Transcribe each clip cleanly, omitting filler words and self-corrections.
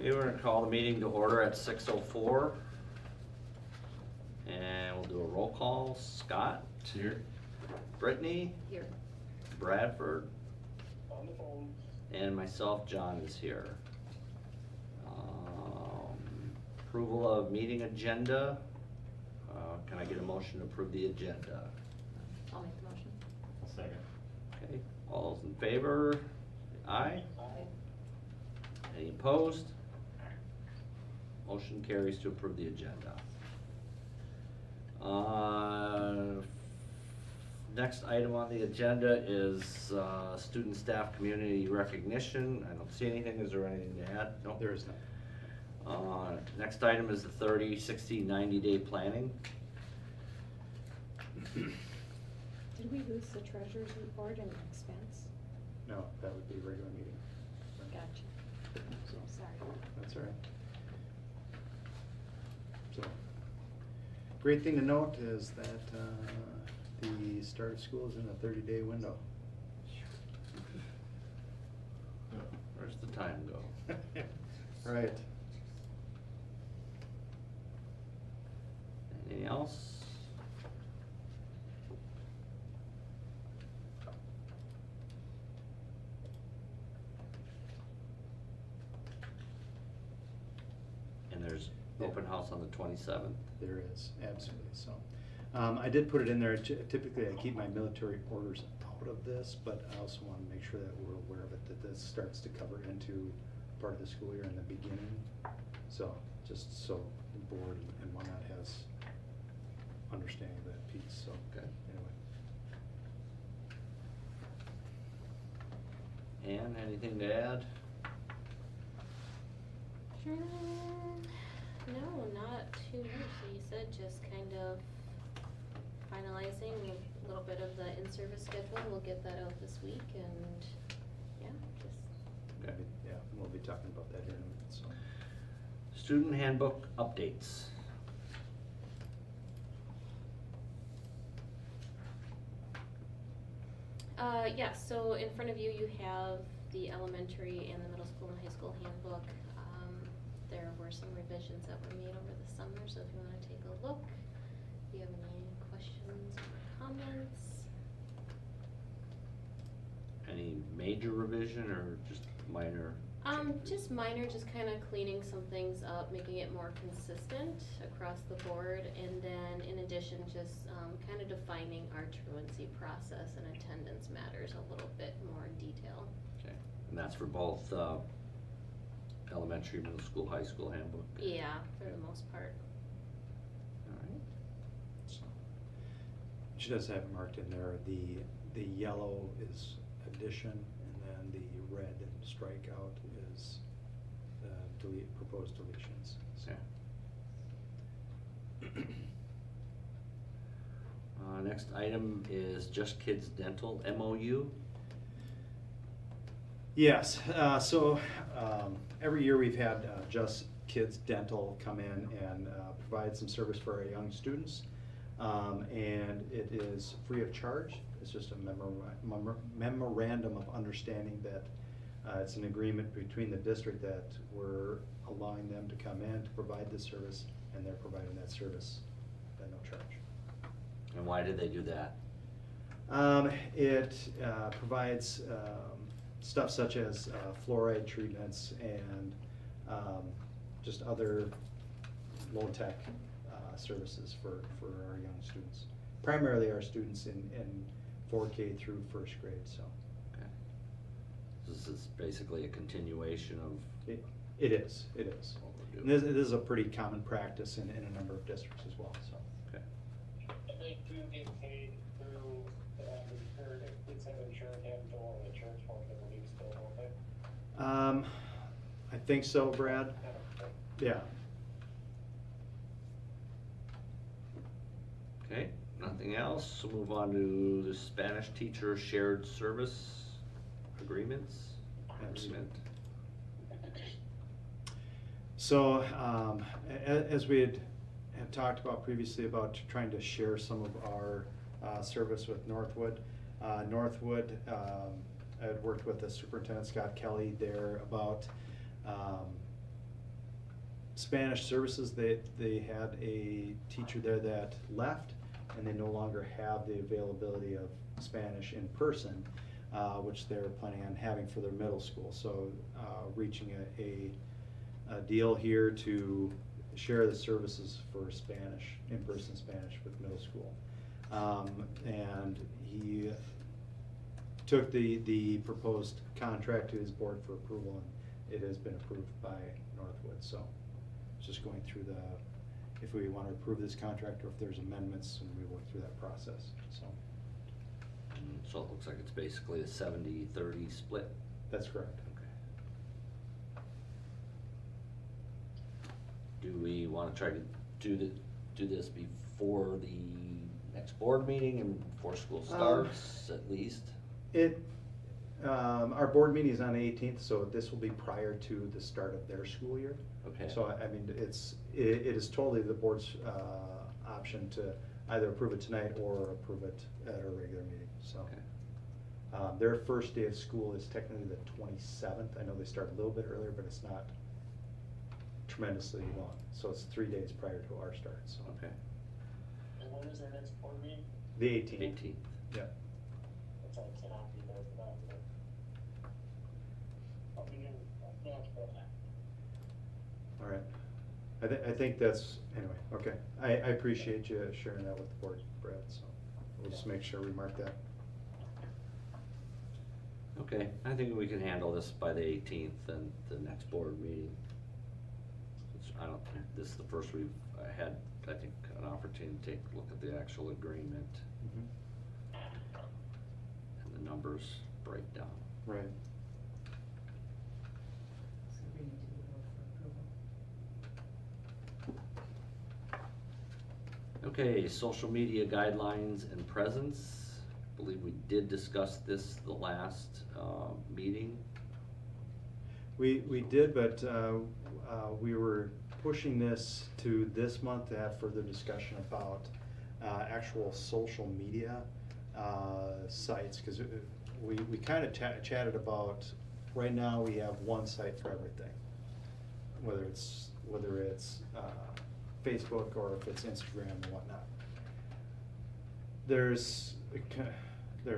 Okay, we're gonna call the meeting to order at 6:04. And we'll do a roll call. Scott? Here. Brittany? Here. Bradford? On the phone. And myself, John, is here. Approval of meeting agenda. Can I get a motion to approve the agenda? I'll make the motion. Second. Okay, all those in favor? Aye. Any opposed? Motion carries to approve the agenda. Next item on the agenda is student staff community recognition. I don't see anything. Is there anything to add? No. There is none. Next item is the 30, 60, 90-day planning. Did we lose the treasurer's report and expense? No, that would be a regular meeting. Gotcha. So, Sorry. that's all right. So, great thing to note is that the start of school is in a 30-day window. Where's the time go? Right. Anything else? And there's open house on the 27th. There is, absolutely, so. I did put it in there, typically I keep my military orders out of this, but I also want to make sure that we're aware of it, that this starts to cover into part of the school year in the beginning. So, just so the board and whatnot has understanding of that piece, so, Okay. anyway. Ann, anything to add? No, not too much. So you said just kind of finalizing a little bit of the in-service schedule. We'll get that out this week and, yeah, just. Okay. Yeah, we'll be talking about that here in a minute, so. Student handbook updates. Yes, so in front of you, you have the elementary and the middle school and high school handbook. There were some revisions that were made over the summer, so if you wanna take a look, if you have any questions or comments. Any major revision or just minor? Just minor, just kinda cleaning some things up, making it more consistent across the board, and then in addition, just, kinda defining our truancy process and attendance matters a little bit more in detail. Okay, and that's for both elementary, middle school, high school handbook? Yeah, for the most part. Alright. So, she does have it marked in there, the yellow is addition, and then the red strikeout is proposed deletions, so. Okay. Next item is Just Kids Dental MOU. Yes, so every year we've had Just Kids Dental come in and provide some service for our young students. And it is free of charge. It's just a memorandum of understanding that it's an agreement between the district that we're allowing them to come in to provide this service, and they're providing that service at no charge. And why did they do that? It provides stuff such as fluoride treatments and just other low-tech services for our young students. Primarily our students in 4K through first grade, so. Okay. This is basically a continuation of It is. what we're And doing. this is a pretty common practice in a number of districts as well, so. Okay. And they do get paid through, it's an insurance dental and insurance form, I believe, still, don't they? I think so, Brad. Yeah. Okay, nothing else, we'll move on to the Spanish teacher shared service agreements. Agreement. So, as we had talked about previously about trying to share some of our service with Northwood. Northwood, I had worked with the superintendent, Scott Kelly, there about Spanish services, they had a teacher there that left, and they no longer have the availability of Spanish in person, which they're planning on having for their middle school. So reaching a deal here to share the services for Spanish, in-person Spanish with middle school. And he took the proposed contract to his board for approval, and it has been approved by Northwood. So just going through if we want to approve this contract or if there's amendments, and we work through that process, so. So it looks like it's basically a 70-30 split. That's correct. Okay. Do we want to try to do this before the next board meeting and before school starts, at least? Our board meeting is on the 18th, so this will be prior to the start of their school year. Okay. So, I mean, it is totally the board's option to either approve it tonight or approve it at our regular meeting, so. Okay. Their first day of school is technically the 27th. I know they start a little bit earlier, but it's not tremendously long. So it's 3 days prior to our start, so. Okay. And when is their next board meeting? The 18th. 18th. Yeah. That's I cannot be there for that, but we can, for that. All right. I think that's, anyway, okay. I appreciate you sharing that with the board, Brett, so we'll just make sure we mark that. Okay, I think we can handle this by the 18th and the next board meeting. This is the first we've had, I think, an opportunity to take a look at the actual agreement and the numbers breakdown. Right. So we need to vote for approval. Okay, social media guidelines and presence. I believe we did discuss this the last meeting. We did, but we were pushing this to this month to have further discussion about actual social media sites, because we kind of chatted about, right now we have one site for everything, whether it's Facebook or if it's Instagram and whatnot. There's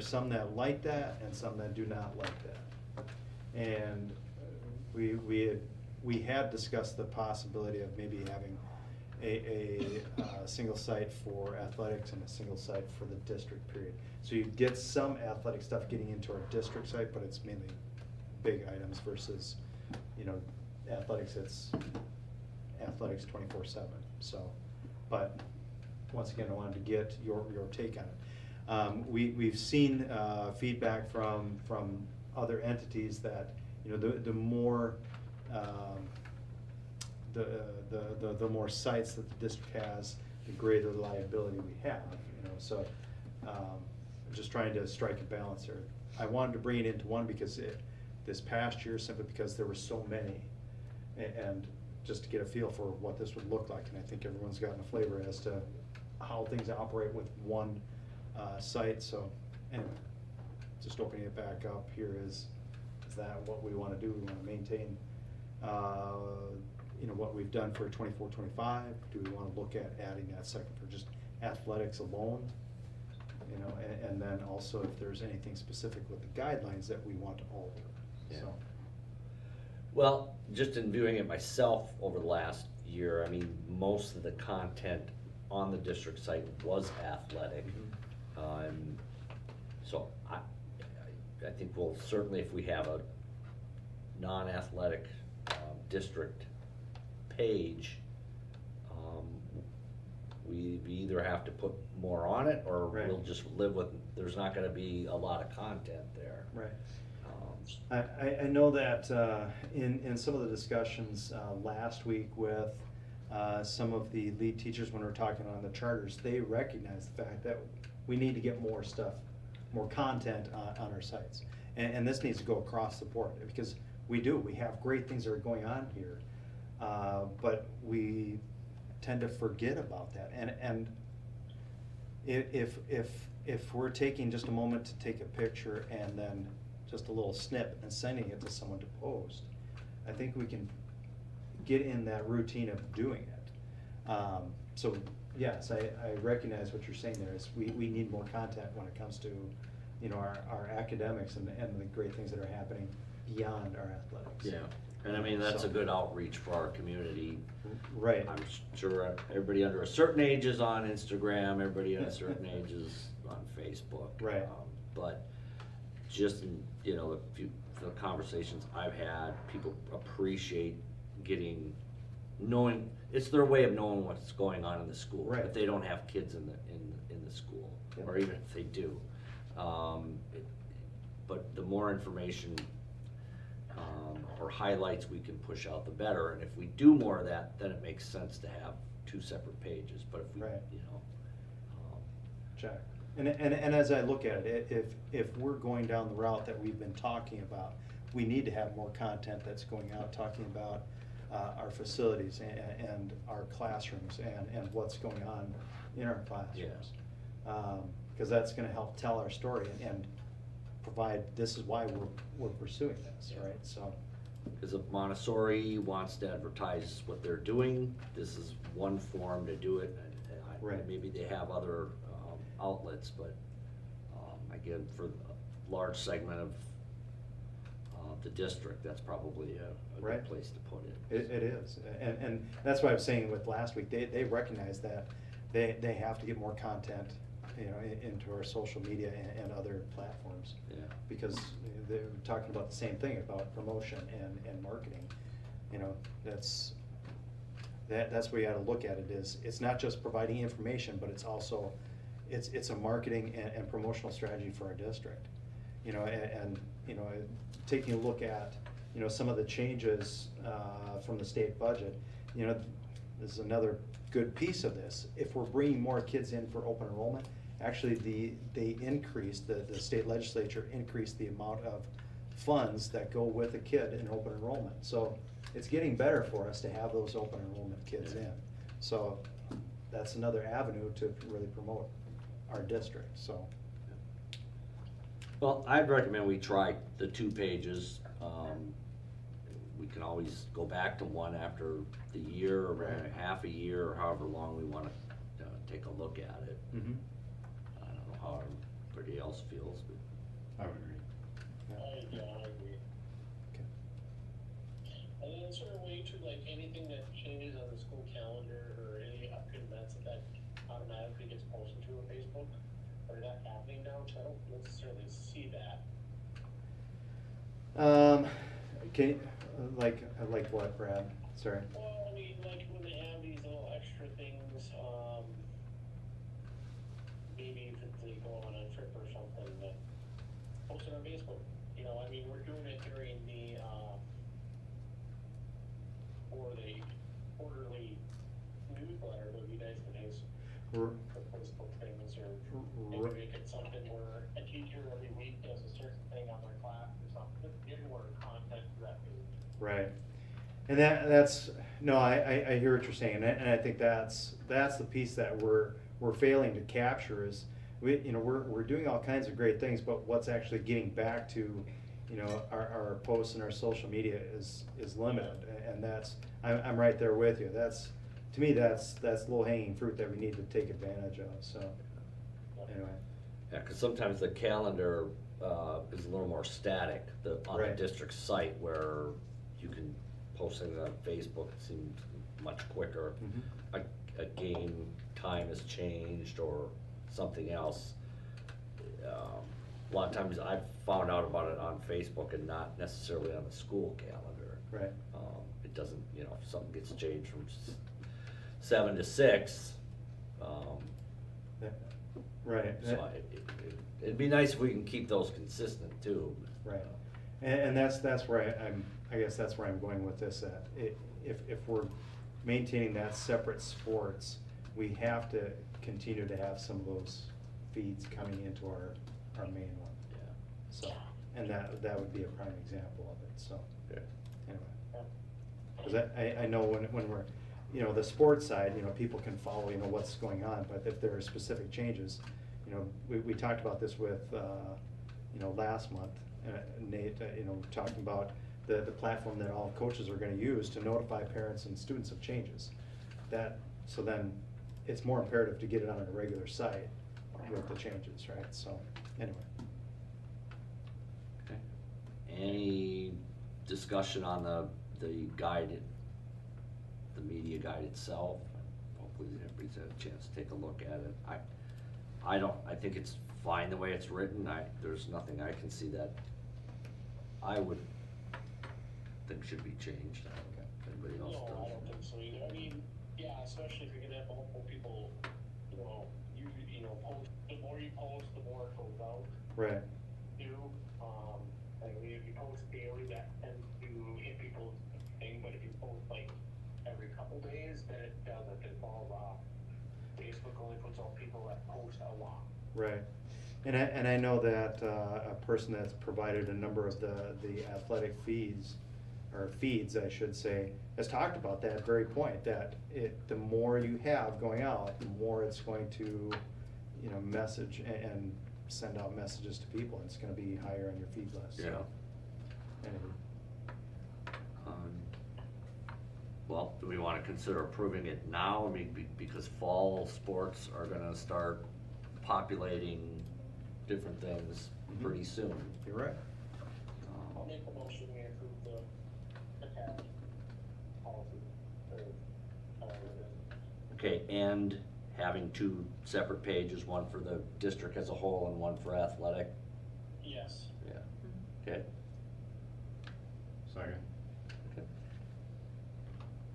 some that like that and some that do not like that. And we had discussed the possibility of maybe having a single site for athletics and a single site for the district period. So you get some athletic stuff getting into our district site, but it's mainly big items versus, athletics, it's athletics 24/7. So, but once again, I wanted to get your take on it. We've seen feedback from other entities that the more the more sites that the district has, the greater liability we have. So just trying to strike a balance here. I wanted to bring it into one because this past year, simply because there were so many, and just to get a feel for what this would look like. And I think everyone's gotten a flavor as to how things operate with one site. So anyway, just opening it back up here, is that what we want to do? We want to maintain what we've done for 24-25. Do we want to look at adding that second for just athletics alone? And then also if there's anything specific with the guidelines that we want to alter. Yeah. So. Well, just in viewing it myself over the last year, most of the content on the district site was athletic. So I think we'll certainly, if we have a non-athletic district page, we either have to put more on it, or Right. we'll just live with, there's not gonna be a lot of content there. Right. I know that in some of the discussions last week with some of the lead teachers, when we were talking on the charters, they recognize the fact that we need to get more stuff, more content on our sites. And this needs to go across the board, because we have great things that are going on here, but we tend to forget about that. And if we're taking just a moment to take a picture and then just a little snip and sending it to someone to post, I think we can get in that routine of doing it. So yes, I recognize what you're saying there is we need more content when it comes to, you know, our academics and the great things that are happening beyond our athletics. Yeah, and I mean, that's So- a good outreach for our community. Right. I'm sure everybody under a certain age is on Instagram, everybody at a certain age is on Facebook. Right. But just, you know, the conversations I've had, people appreciate knowing, it's their way of knowing what's going on in the school. Right. If they don't have kids in the school, Yep. or even if they do. But the more information, or highlights we can push out, the better, and if we do more of that, then it makes sense to have two separate pages, but if we, Right. you know. Check. And as I look at it, if we're going down the route that we've been talking about, we need to have more content that's going out, talking about our facilities and our classrooms and what's going on in our classrooms. Because that's gonna help tell our story and provide, this is why we're pursuing this, Yeah. right? So, Because if Montessori wants to advertise what they're doing, this is one forum to do it, and Right. maybe they have other outlets, but again, for a large segment of the district, that's probably a Right. good place to put it. it is. And that's why I was saying with last week, they recognize that they have to get more content, you know, into our social media and other platforms. Yeah. Because they're talking about the same thing, about promotion and marketing. You know, that's where you gotta look at it, is it's not just providing information, but it's also, it's a marketing and promotional strategy for our district. You know, and you know, taking a look at, you know, some of the changes from the state budget, you know, this is another good piece of this. If we're bringing more kids in for open enrollment, actually they increased, the state legislature increased the amount of funds that go with a kid in open enrollment. So it's getting better for us to have those open enrollment kids Yeah. in. So that's another avenue to really promote our district, so. Well, I'd recommend we try the 2 pages. We can always go back to one after the year, or Right. half a year, or however long we wanna take a look at it. Mhm. I don't know how everybody else feels, but. I would agree. I agree. Okay. And then is there a way to, like, anything that changes on the school calendar or any upcoming events that automatically gets posted to a Facebook? Or is that happening now? 'Cause I don't necessarily see that. Can you, like what, Brad? Sorry. Well, I mean, like, when they have these little extra things, maybe if they go on a trip or something, that post it on Facebook. You know, I mean, we're doing it during the, for the quarterly newsletter that you guys can use R- for Facebook things, or r- maybe make it something where a teacher every week does a certain thing on their class or something, just give more content to that page. Right. And that's, no, I hear what you're saying, and I think that's the piece that we're failing to capture is, we're doing all kinds of great things, but what's actually getting back to, you know, our posts and our social media is limited, and I'm right there with you. To me, that's low hanging fruit that we need to take advantage of, so, anyway. Yeah, cause sometimes the calendar, is a little more static, on the Right. district site, where you can post things on Facebook, it seems much quicker. Mhm. A game time has changed or something else. A lot of times I've found out about it on Facebook and not necessarily on the school calendar. Right. It doesn't, you know, if something gets changed from 7 to 6, Yeah. Right. so it'd be nice if we can keep those consistent too. Right, and that's where I guess that's where I'm going with this, that if we're maintaining that separate sports, we have to continue to have some of those feeds coming into our main one. Yeah. So, and that would be a prime example of it, so, Okay. anyway. Cause I know when we're, you know, the sports side, you know, people can follow, you know, what's going on, but if there are specific changes, you know, we talked about this with, you know, last month, Nate, you know, talking about the platform that all coaches are gonna use to notify parents and students of changes. So then, it's more imperative to get it on a regular site with the changes, right? So, anyway. Okay. Any discussion on the guide, the media guide itself? Hopefully everybody's had a chance to take a look at it. I think it's fine the way it's written. There's nothing I can see that I would think should be changed. I don't know if anybody else No, I don't does. think so either. I mean, yeah, especially if you're gonna have multiple people, post, the more you post, the more it goes out. Right. Too. Like if you post daily, that tends to hit people's thing, but if you post like every couple days, then it doesn't. It falls off. Facebook only puts out people that post a lot. Right. And I know that a person that's provided a number of the athletic feeds, or feeds, I should say, has talked about that very point, that the more you have going out, the more it's going to, message and send out messages to people. It's gonna be higher on your feed list. Yeah. Anyway. Well, do we wanna consider approving it now? I mean, because fall sports are gonna start populating different things Mhm. pretty soon. You're right. I'll make a motion we approve the attached policy, or however it is. Okay, and having two separate pages, one for the district as a whole and one for athletic? Yes. Yeah. Okay, Sorry. okay.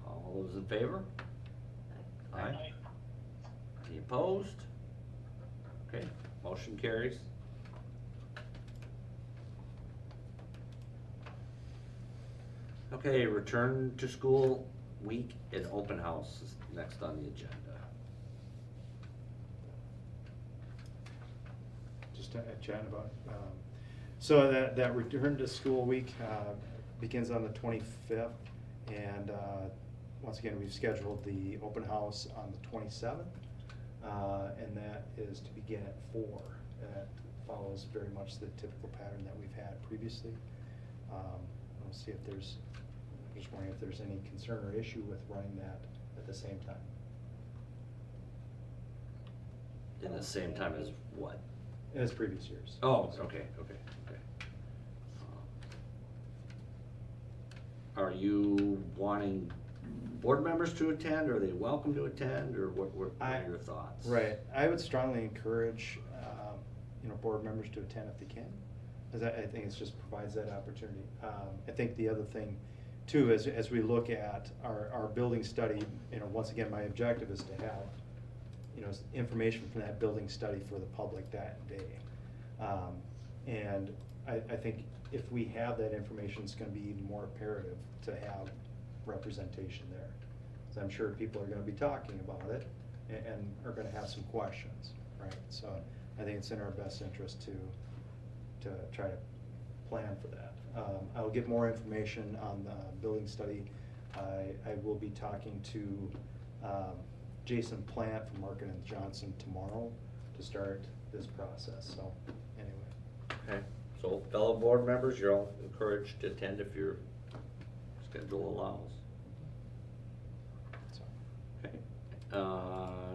All those in favor? Aye. Any opposed? Okay, motion carries. Okay, return to school week and open house is next on the agenda. Just chatting about, so that return to school week begins on the 25th, and once again, we've scheduled the open house on the 27th, and that is to begin at 4. That follows very much the typical pattern that we've had previously. We'll see if there's, I'm just wondering if there's any concern or issue with running that at the same time. In the same time as what? As previous years. Oh, okay. Are you wanting board members to attend, or are they welcome to attend, or what are your thoughts? Right, I would strongly encourage, board members to attend if they can, because I think it just provides that opportunity. I think the other thing too, as we look at our building study, once again, my objective is to have, information from that building study for the public that day. And I think if we have that information, it's gonna be even more imperative to have representation there. So I'm sure people are gonna be talking about it and are gonna have some questions, right? So I think it's in our best interest to try to plan for that. I'll get more information on the building study. I will be talking to Jason Plant from Market and Johnson tomorrow to start this process, so anyway. Okay, so fellow board members, you're all encouraged to attend if your schedule allows. So, Okay,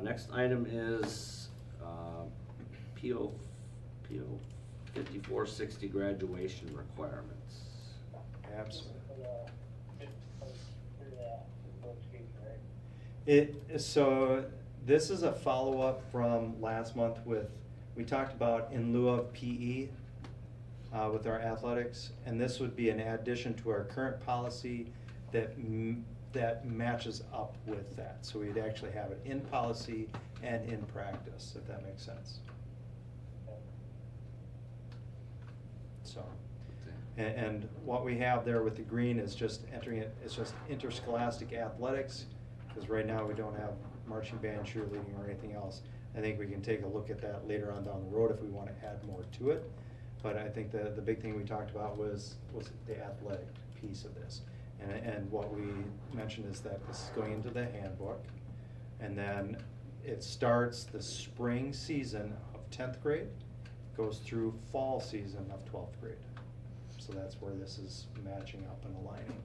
next item is, PO 5460 graduation requirements. absolutely. Right? So this is a follow-up from last month we talked about in lieu of PE with our athletics, and this would be an addition to our current policy that matches up with that. So we'd actually have it in policy and in practice, if that makes sense. So, and what we have there with the green is just entering it, it's just interscholastic athletics, because right now we don't have marching band, cheerleading, or anything else. I think we can take a look at that later on down the road if we want to add more to it. But I think the big thing we talked about was the athletic piece of this. And what we mentioned is that this is going into the handbook, and then it starts the spring season of 10th grade, goes through fall season of 12th grade. So that's where this is matching up and aligning.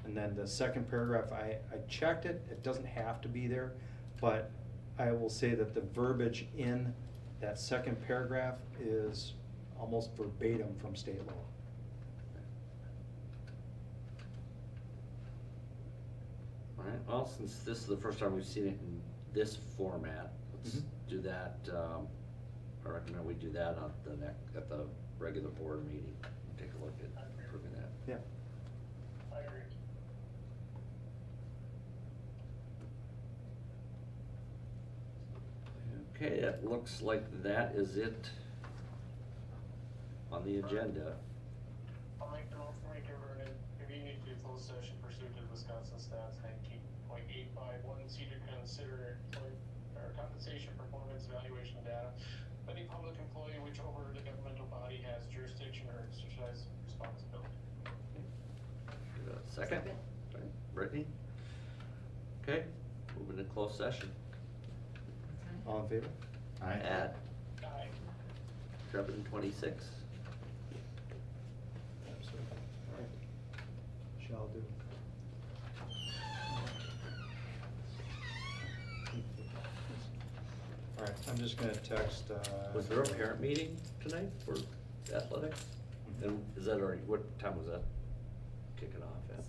And then the second paragraph, I checked it, it doesn't have to be there, but I will say that the verbiage in that second paragraph is almost verbatim from state law. All right, well, since this is the first time we've seen it in this format, let's Mhm. do that, I recommend we do that on the at the regular board meeting. Take a look at approving that. Yeah. I agree. Okay, it looks like that is it on the agenda. I'll make the motion we convert it, convenient to closed session pursuant to Wisconsin Stats 19.851 C to consider compensation, performance, evaluation data. Any public employee which over the governmental body has jurisdiction or exercise responsibility. Give it a second. All right, Brittany? Okay, moving to closed session. All in favor? At Aye. 7:26. Absolutely. All right. Shall do. All right, I'm just gonna text, Was there a parent meeting tonight for athletics? And is that already, what time was that kicking off at?